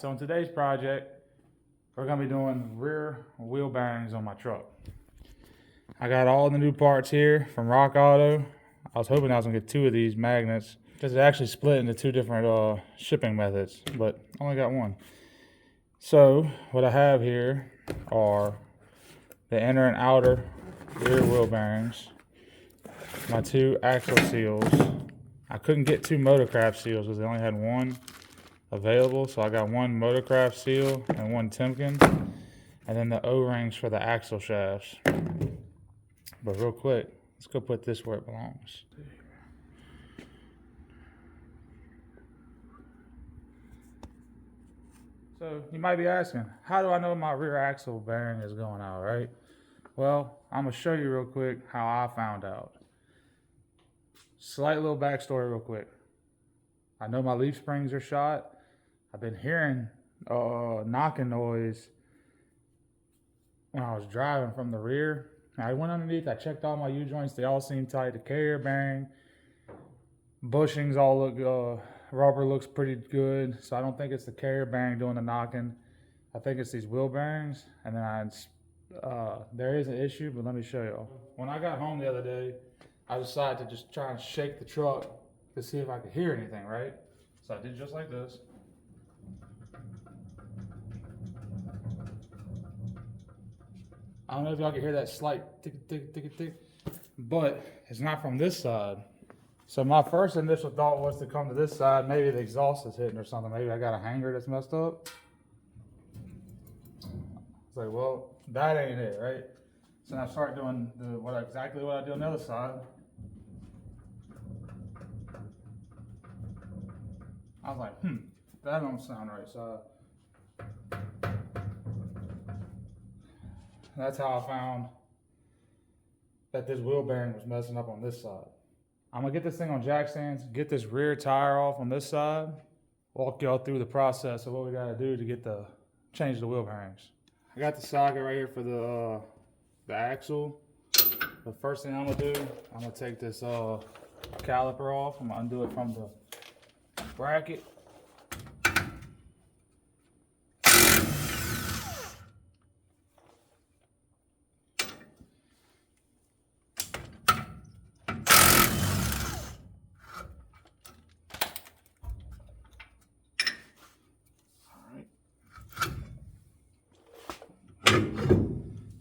So in today's project, we're gonna be doing rear wheel bearings on my truck. I got all the new parts here from Rock Auto. I was hoping I was gonna get 2 of these magnets because it actually split into 2 different shipping methods, but I only got 1. So what I have here are the inner and outer rear wheel bearings, my 2 axle seals. I couldn't get 2 motorcraft seals because they only had 1 available, so I got 1 motorcraft seal and 1 Timken, and then the O-rings for the axle shafts. But real quick, let's go put this where it belongs. So you might be asking, how do I know my rear axle bearing is going out, right? Well, I'm gonna show you real quick how I found out. Slight little backstory real quick. I know my leaf springs are shot. I've been hearing knocking noise when I was driving from the rear. I went underneath, I checked all my U-joints, they all seem tight. The carrier bearing, bushings all look, rubber looks pretty good. So I don't think it's the carrier bearing doing the knocking. I think it's these wheel bearings. And then there is an issue, but let me show you. When I got home the other day, I decided to just try and shake the truck to see if I could hear anything, right? So I did just like this. I don't know if y'all can hear that slight tick, tick, tick, tick, but it's not from this side. So my first initial thought was to come to this side. Maybe the exhaust is hitting or something. Maybe I got a hanger that's messed up. It's like, well, that ain't it, right? So now I start doing exactly what I do on the other side. I was like, that don't sound right. So that's how I found that this wheel bearing was messing up on this side. I'm gonna get this thing on jack stands, get this rear tire off on this side, walk y'all through the process of what we gotta do to change the wheel bearings. I got the socket right here for the axle. The first thing I'm gonna do, I'm gonna take this caliper off. I'm gonna undo it from the bracket.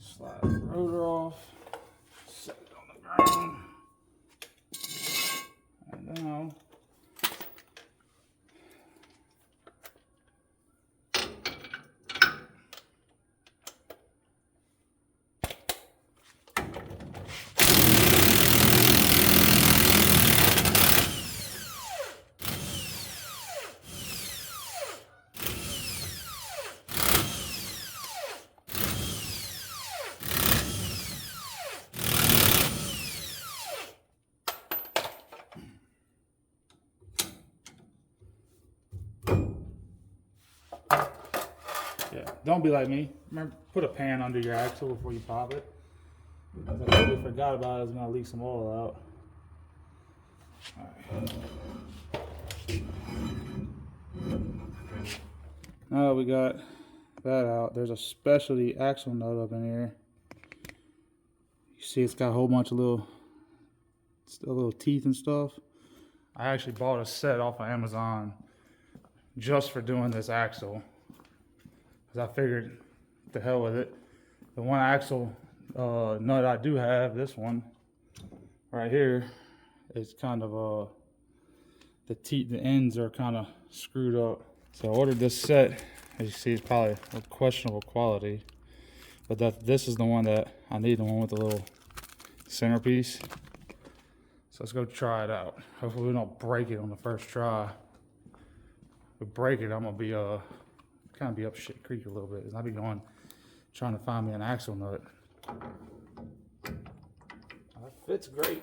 Slide the rotor off, set it on the ground, and now don't be like me. Remember, put a pan under your axle before you pop it. I totally forgot about it. It's gonna leak some oil out. Alright. Now we got that out. There's a specialty axle nut up in here. You see it's got a whole bunch of little teeth and stuff. I actually bought a set off of Amazon just for doing this axle. I figured, the hell with it. The one axle nut I do have, this one right here, is kind of the ends are kind of screwed up. So I ordered this set. As you see, it's probably of questionable quality, but this is the one that I need, the one with the little centerpiece. So let's go try it out. Hopefully we don't break it on the first try. If we break it, I'm gonna be kind of be up shit creek a little bit. I'll be trying to find me an axle nut. That fits great.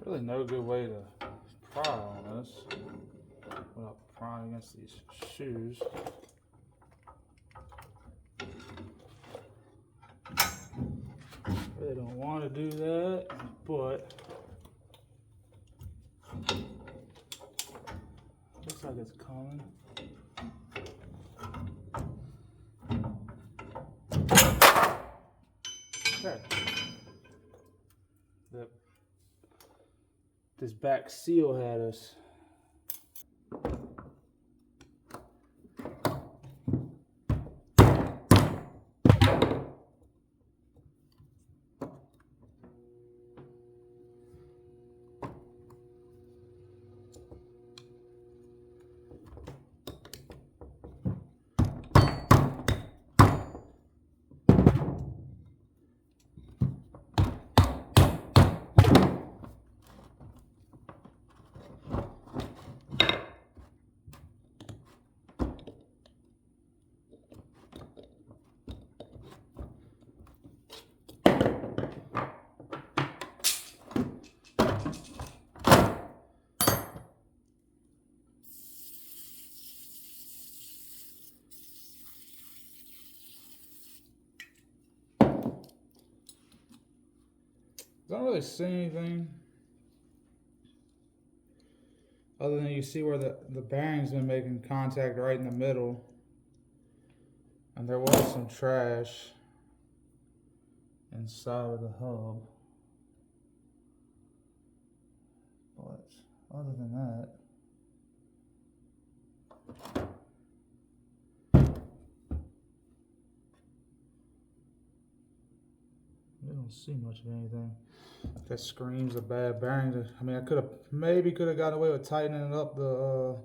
Really no good way to pry on this without prying against these shoes. Really don't want to do that, but looks like it's coming. Okay. This back seal had us. Don't really see anything other than you see where the bearing's been making contact right in the middle, and there was some trash inside of the hub, but other than that, we don't see much of anything that screams a bad bearing. I mean, I could have gotten away with tightening up the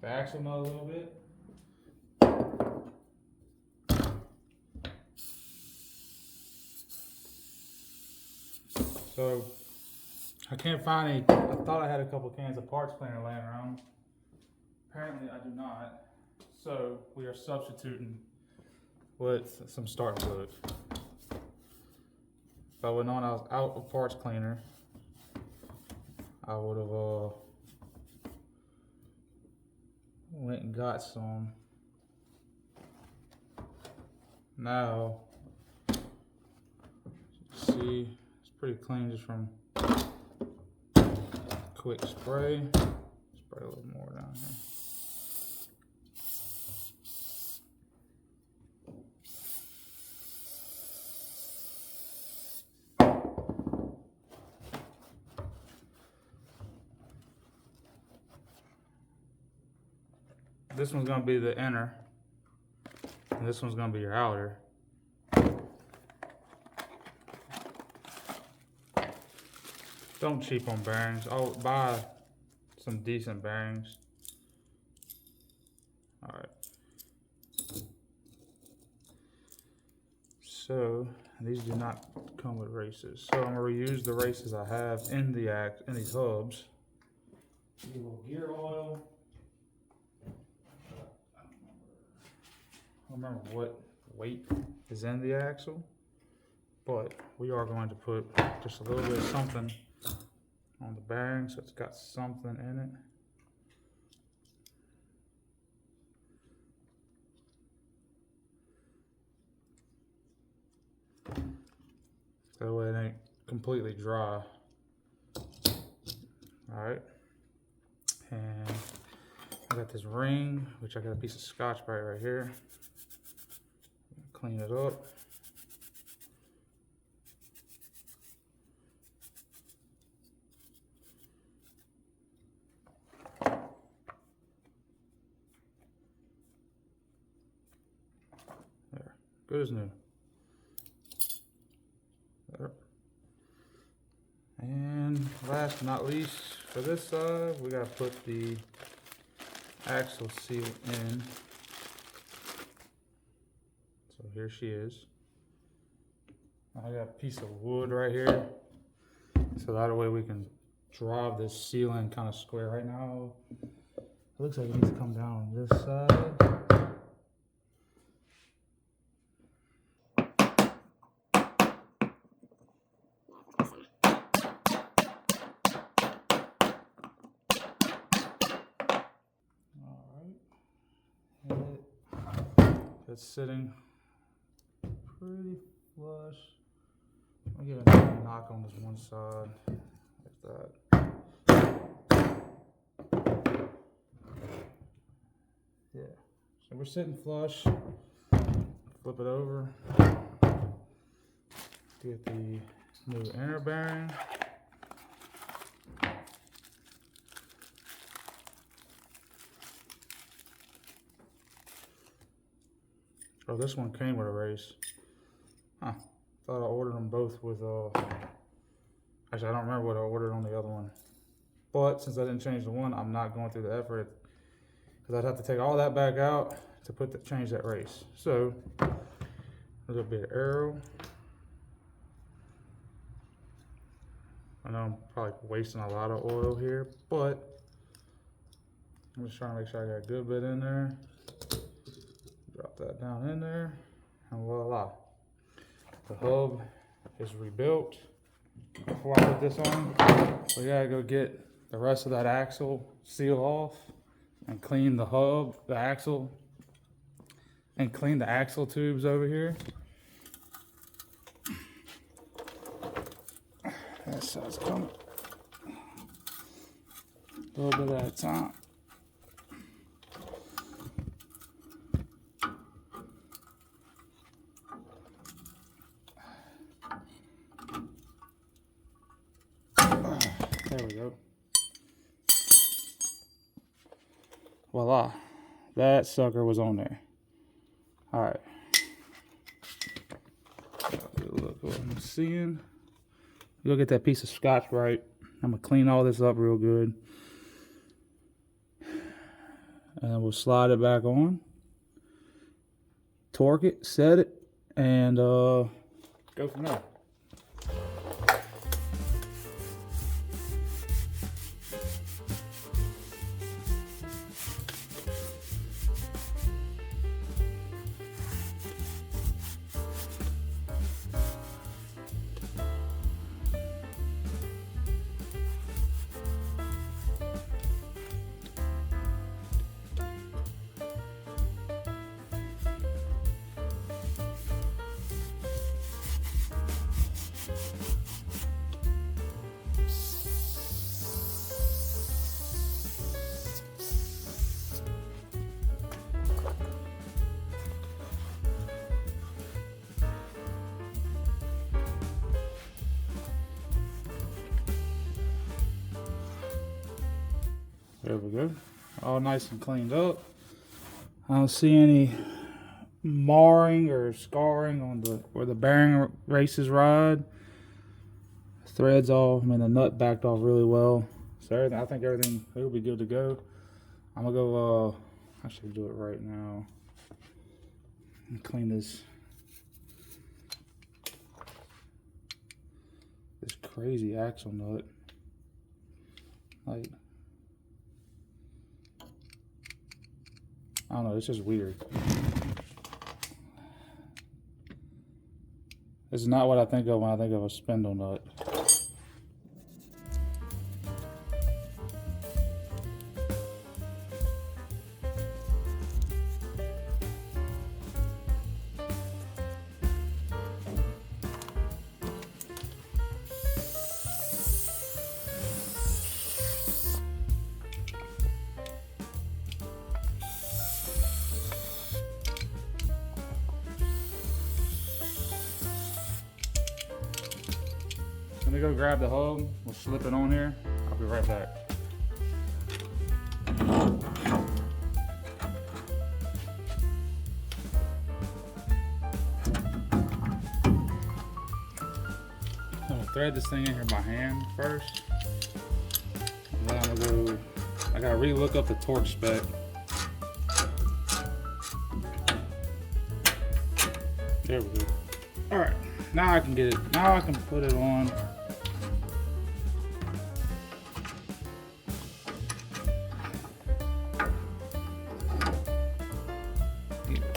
axle nut a little bit. So I can't find any. I thought I had a couple cans of parts cleaner laying around. Apparently I do not. So we are substituting with some start fluid. If I would have known I was out of parts cleaner, I would have went and got some. Now, see, it's pretty clean just from quick spray. Spray a little more down here. This one's gonna be the inner, and this one's gonna be your outer. Don't cheap on bearings. I'll buy some decent bearings. All right. So these do not come with races. So I'm gonna reuse the races I have in these hubs. A little gear oil. I don't remember what weight is in the axle, but we are going to put just a little bit of something on the bearing so it's got something in it. That way it ain't completely dry. Alright. And I got this ring, which I got a piece of Scotch-Brite right here. Clean it up. There, good as new. There. And last but not least, for this side, we gotta put the axle seal in. So here she is. I got a piece of wood right here, so that way we can drive this seal in kind of square. Right now, it looks like it needs to come down on this side. it's sitting pretty flush. I'll give it a knock on this one side, like that. Yeah, so we're sitting flush. Flip it over. Get the new inner bearing. Oh, this one came with a race. Huh. Thought I ordered them both with, actually I don't remember what I ordered on the other one. But since I didn't change the one, I'm not going through the effort, because I'd have to take all that back out to change that race. So, a little bit of arrow. I know I'm probably wasting a lot of oil here, but I'm just trying to make sure I got a good bit in there. Drop that down in there, and voila. The hub is rebuilt. Before I put this on, we gotta go get the rest of that axle seal off and clean the hub, the axle, and clean the axle tubes over here. That side's coming. A little bit at a time. There we go. Voila. That sucker was on there. Alright. Look what I'm seeing. Go get that piece of Scotch-Brite. I'm going to clean all this up real good. And then we'll slide it back on. Torque it, set it, and go from there. There we go. All nice and cleaned up. I don't see any marring or scarring on where the bearing races ride. Threads all, the nut backed off really well. So everything, I think everything will be good to go. I'm gonna go, I should do it right now. And clean this crazy axle nut. Like, I don't know, it's just weird. This is not what I think of when I think of a spindle nut. Let me go grab the hub. We'll slip it on here. I'll be right back. I'm gonna thread this thing in here by hand first. And then I'm gonna go, I gotta re-look up the torque spec. There we go. All right, now I can get it, now I can put it on.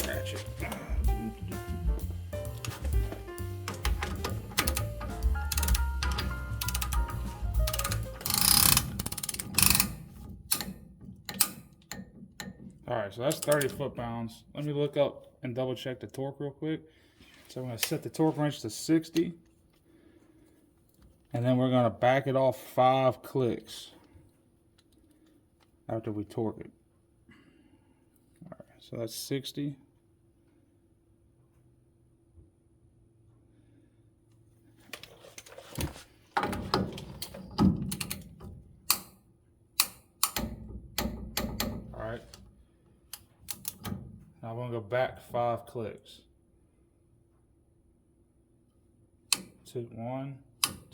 Ratchet. All right, so that's 30 foot-pounds. Let me look up and double check the torque real quick. So I'm gonna set the torque wrench to 60. And then we're gonna back it off 5 clicks after we torque it. All right, so that's 60. All right. Now I'm gonna go back 5 clicks. 1,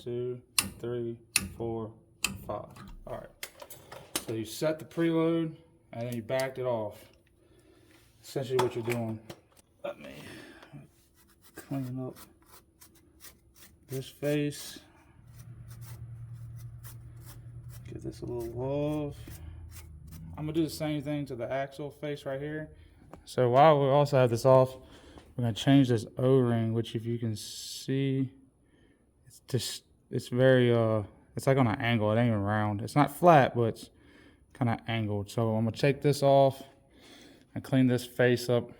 2, 3, 4, 5. All right. So you set the preload and then you backed it off. Essentially what you're doing. Let me clean up this face. Give this a little love. I'm gonna do the same thing to the axle face right here. So while we also have this off, we're gonna change this O-ring, which if you can see, it's very it's like on an angle. It ain't even round. It's not flat, but it's kind of angled. So I'm gonna take this off and clean this face up.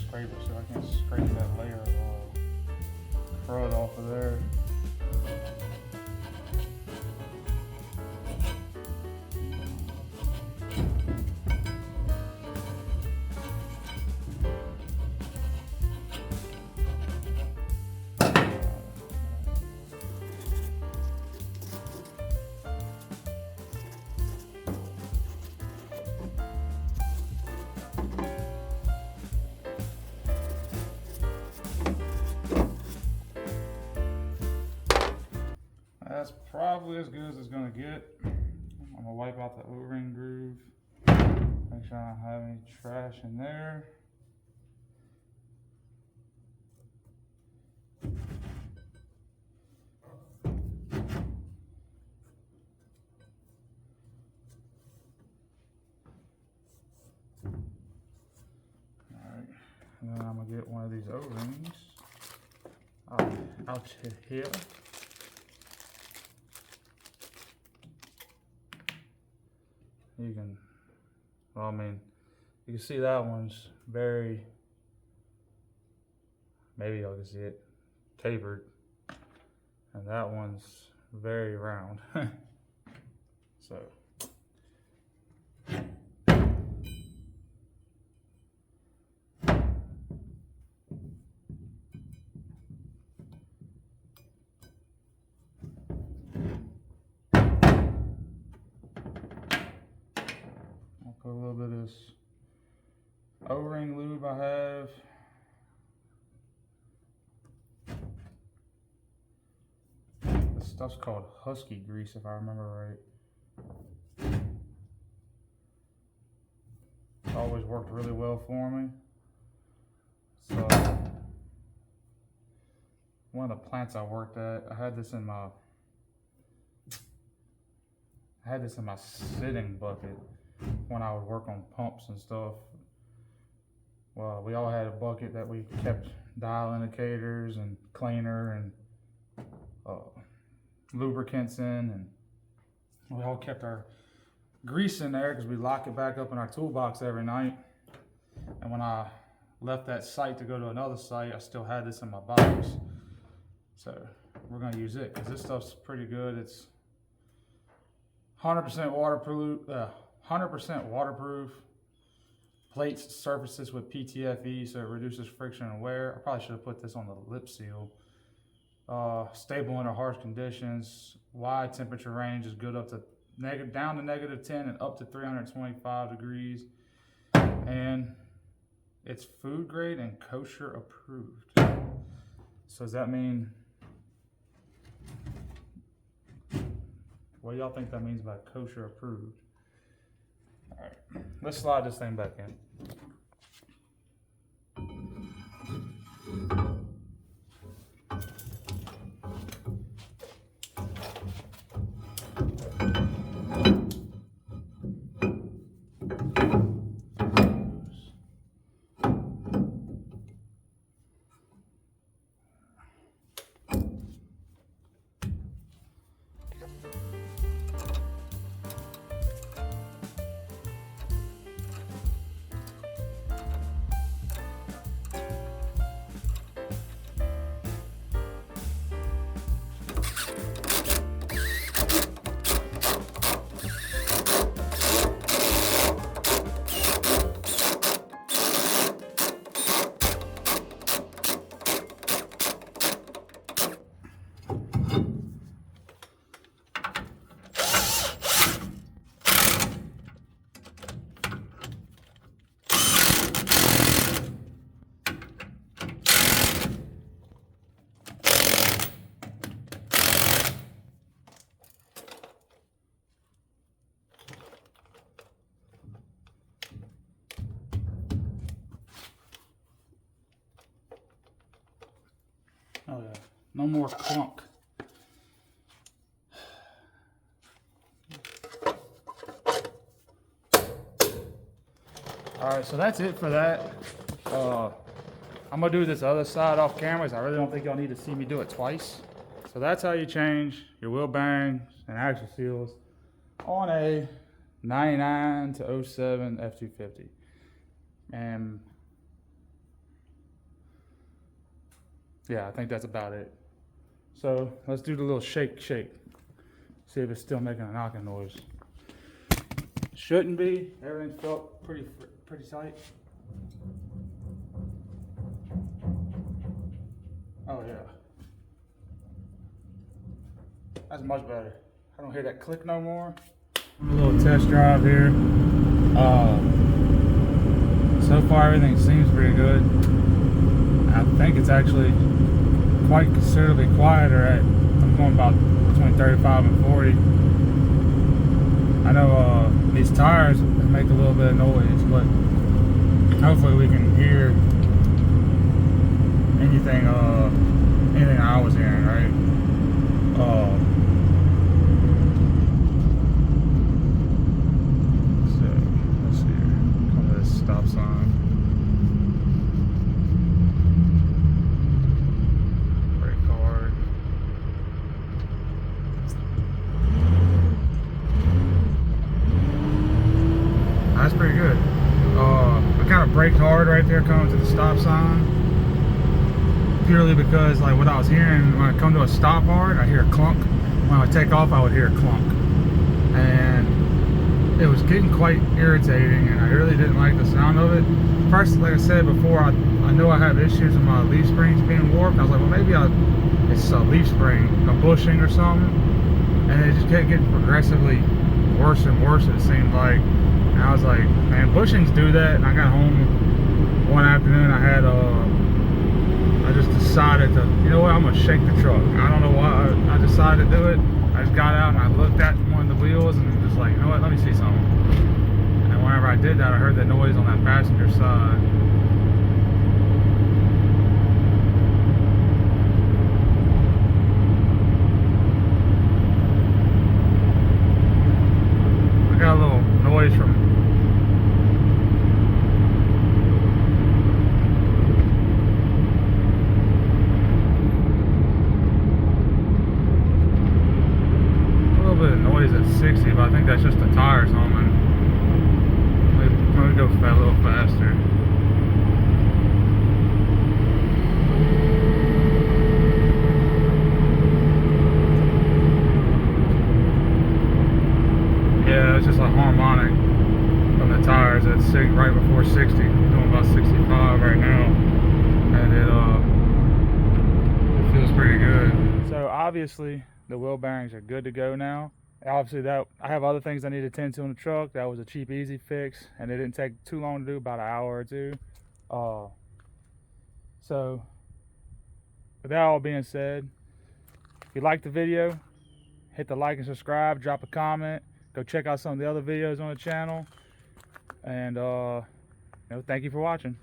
Scraper so I can scrape that layer of crud off of there. That's probably as good as it's gonna get. I'm gonna wipe out the O-ring groove. Make sure I don't have any trash in there. Alright, and then I'm gonna get one of these O-rings out to here. You can, well, I mean, you can see that one's very, maybe y'all can see it, tapered. And that one's very round. So. Put a little bit of this O-ring lube I have. This stuff's called Husky grease, if I remember right. It's always worked really well for me. So, one of the plants I worked at, I had this in my sitting bucket when I would work on pumps and stuff. Well, we all had a bucket that we kept dial indicators and cleaner and lubricants in, and we all kept our grease in there because we lock it back up in our toolbox every night. And when I left that site to go to another site, I still had this in my box. So we're gonna use it because this stuff's pretty good. It's 100% waterproof. 100% waterproof. Plates surfaces with PTFE, so it reduces friction and wear. I probably should have put this on the lip seal. Stable under harsh conditions. Wide temperature range is good up to down to -10 and up to 325 degrees. And it's food grade and kosher approved. So does that mean What do y'all think that means by kosher approved? All right, let's slide this thing back in. Oh yeah, no more clunk. All right, so that's it for that. I'm gonna do this other side off cameras. I really don't think y'all need to see me do it twice. So that's how you change your wheel bearings and axle seals on a 99 to 07 F-250. And yeah, I think that's about it. So let's do the little shake. See if it's still making a knocking noise. Shouldn't be. Everything felt pretty tight. Oh yeah. That's much better. I don't hear that click no more. A little test drive here. So far everything seems pretty good. I think it's actually quite considerably quieter at, I'm going about between 35 and 40. I know these tires make a little bit of noise, but hopefully we can hear anything I was hearing, right? Let's see here. Come to this stop sign. Brake hard. That's pretty good. I kind of braked hard right there coming to the stop sign. Purely because like what I was hearing when I come to a stop hard, I hear a clunk. When I take off, I would hear a clunk. And it was getting quite irritating, and I really didn't like the sound of it. First, like I said before, I know I have issues with my leaf springs being warped. I was like, well, maybe it's a leaf spring, a bushing or something. And it just kept getting progressively worse and worse, it seemed like. And I was like, man, bushings do that. And I got home one afternoon, I just decided to, you know what, I'm gonna shake the truck. I don't know why I decided to do it. I just got out and I looked at one of the wheels and just like, you know what, let me see something. And whenever I did that, I heard that noise on that passenger side. I got a little noise from at 60, but I think that's just the tires humming. Let me go a little faster. Yeah, it's just a harmonic from the tires at right before 60. I'm doing about 65 right now, and it feels pretty good. So obviously the wheel bearings are good to go now. Obviously that I have other things I need to tend to in the truck. That was a cheap, easy fix, and it didn't take too long to do, about an hour or two. So with that all being said, if you liked the video, hit the like and subscribe, drop a comment, go check out some of the other videos on the channel, and thank you for watching.